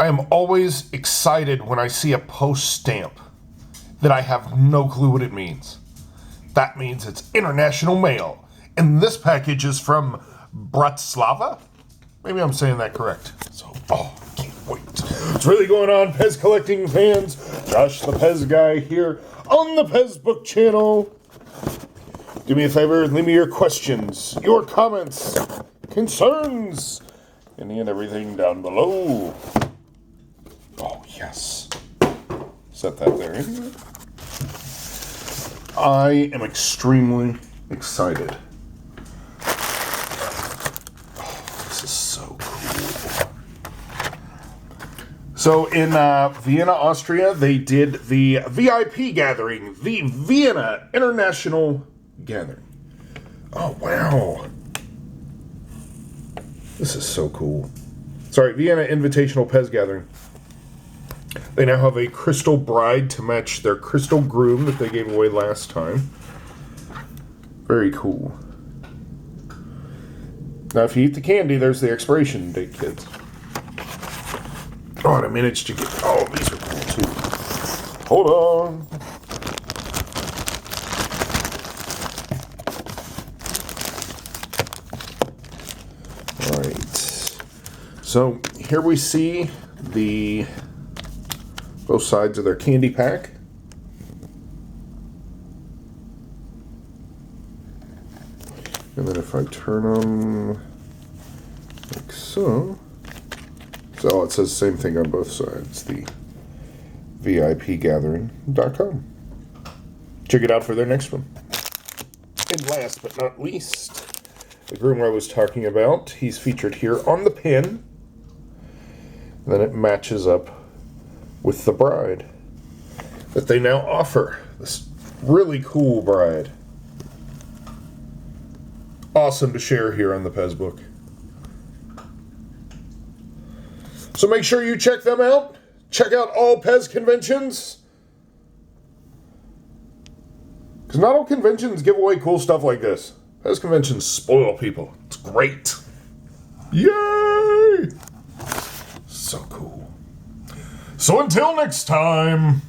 I am always excited when I see a post stamp that I have no clue what it means. That means it's international mail. And this package is from Bratislava? Maybe I'm saying that correct. So, I can't wait. What's really going on, PEZ collecting fans? Josh the PEZ guy here on the PEZ Book channel. Do me a favor, leave me your questions, your comments, concerns, any and everything down below. Oh, yes. Set that there. I am extremely excited. Oh, this is so cool. So in Vienna, Austria, they did the V.I.P. gathering, the Vienna International Gathering. Oh, wow. This is so cool. Sorry, Vienna Invitational PEZ Gathering. They now have a crystal bride to match their crystal groom that they gave away last time. Very cool. Now, if you eat the candy, there's the expiration date, kids. Oh, and I managed to get... Oh, these are cool, too. Hold on. All right. So, here we see the... both sides of their candy pack. And then if I turn them like so. So it says the same thing on both sides. The VIPgathering.com. Check it out for their next one. And last but not least, the groom I was talking about. He's featured here on the pin. And then it matches up with the bride that they now offer. This really cool bride. Awesome to share here on the PEZ Book. So make sure you check them out. Check out all PEZ conventions. Because not all conventions give away cool stuff like this. PEZ conventions spoil people. It's great. Yay! So cool. So until next time...